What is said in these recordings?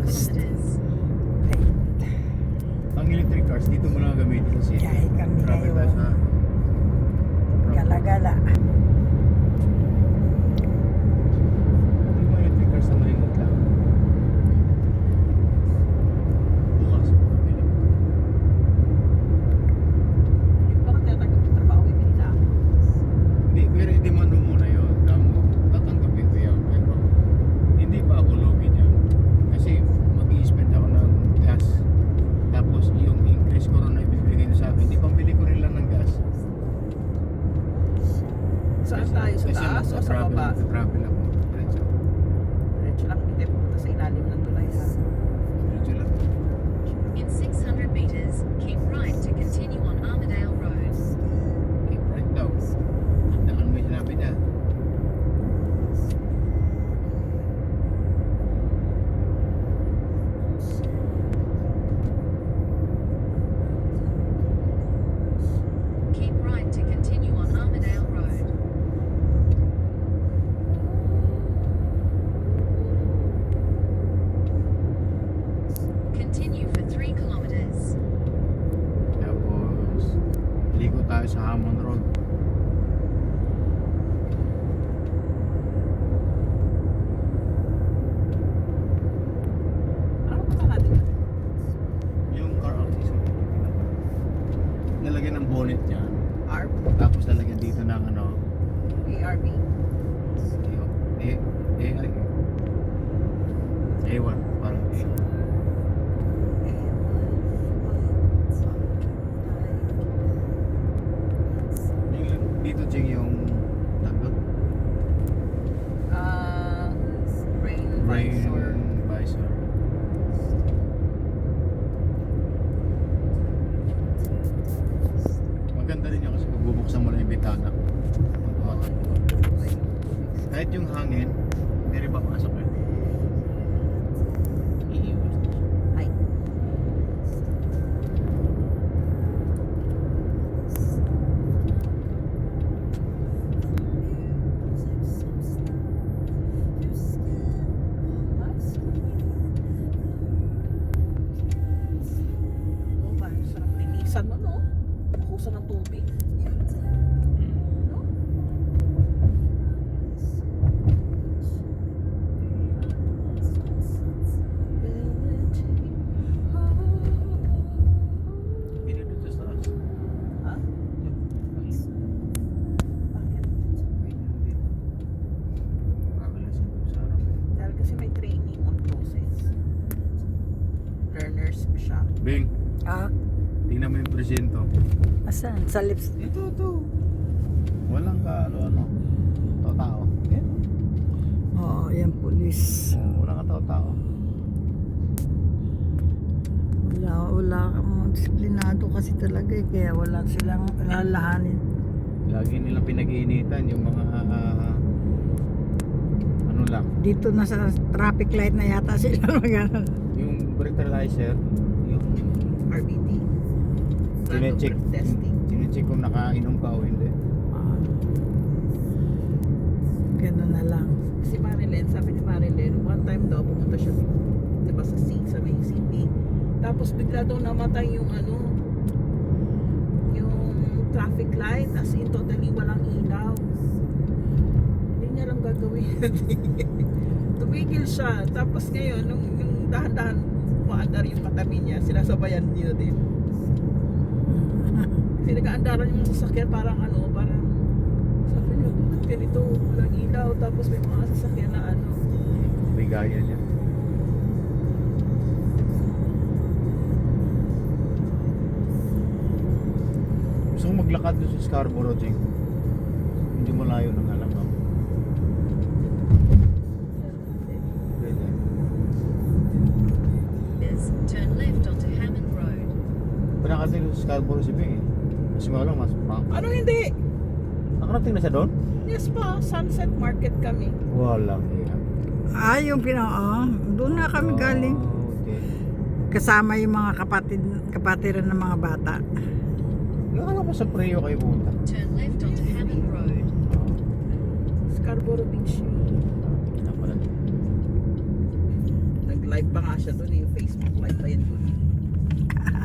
last. Ang electric cars, dito mo lang gamitin kasi Biyahe kami traffic tayo ngayon. sa Gala-gala. yung mga electric cars na malimot lang. Bukas. Bakit tatanggap ng trabaho yung nila? Hindi, pero i-demand mo muna yun. Tama, tatanggapin ko yan. Pero hindi pa ako login yan. Kasi mag-i-spend ako ng gas. Tapos yung increase ko rin na ibibigay nyo sa akin, di pambili ko rin lang ng gas. Saan tayo? Sa taas o sa baba? Travel ako. Diretso. Diretso lang, hindi pupunta sa ilalim ng tulay ha. Diretso lang. In 600 meters, keep right to continue on Armadale Road. Keep right daw. Tandaan mo yung sinabi niya. Keep right to continue on Armadale Road. Continue for 3 kilometers. Tapos, ligo tayo sa Hammond Road. Ano punta natin? Yung car access. Nalagyan ng bonnet yan. ARB? Tapos nalagyan dito ng ano, ARB? AI. A1, parang A. Dito Jing yung tagot. Rain Rain visor. visor. Maganda rin yun kasi pag bubuksan mo lang yung bitana. Kahit yung hangin, hindi rin ba pasok eh. Iiwas na siya. Ay. Oh, parang sarap linisan mo, no? Kusa ng tubig. No? Pinindot sa taas. Ha? Bakit? Makakalasin ko sa harap eh. Dahil kasi may training on process. Learner's shop. Bing, Ah, tingnan mo yung presento. asan? Sa lips. Ito. Walang ano. Tao-tao. Yan. Oo, yan pulis. Walang tao-tao. Wala kang disiplinado kasi talaga eh. Kaya wala silang lalahanin. Lagi nilang pinag-iinitan yung mga ano lang. Dito na sa traffic light na yata sila magano. Yung breathalyzer, yung RBT. chinecheck. Random breath testing. Chinecheck kung nakainom ka o hindi. Ganun na lang. Si Marilyn, sabi ni Marilyn, one time daw pumunta siya diba, sa may city. Tapos bigla daw namatay yung yung traffic light, as in totally walang ilaw. Hindi niya lang gagawin. Tumigil siya. Tapos ngayon, nung dahan-dahan umaandar yung katabi niya, sinasabayan niya din. Kasi nag-aandaran yung mga sasakyan, parang sabi niya, bakit ganito, walang ilaw, tapos may mga sasakyan na May gaya niya. Gusto ko maglakad doon sa Scarborough, Jing. Hindi mo layo ng alam mo. Pwede. Turn left onto Hammond Road. Pinakating doon sa Scarborough si Bing eh. Kasi nga lang, mas pa. Ano hindi? Nakarating na siya doon? Yes pa, Sunset Market kami. Walang yan. Ah, yung doon na kami galing. Okay. Kasama yung mga kapatiran ng mga bata. Nakala ko sa Preo kayo punta. Turn left onto Hammond Road. Scarborough Beach yun. Kaya pala. Live pa nga siya doon yung Facebook live pa yan doon.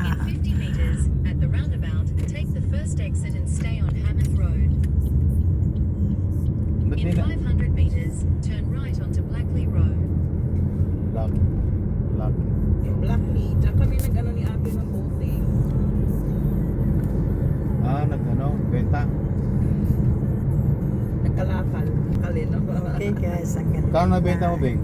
In 50 meters, at the roundabout, take the first exit and stay on Hammond Road. Ba't In nila? 500 meters, turn right onto Blackley Road. Lock. Yung Blackley, dyan kami nag-ano ni ate ng bote. Benta. Nagkalakal. Kalino. Okay guys, ang ganda. Kano na benta mo, Beng?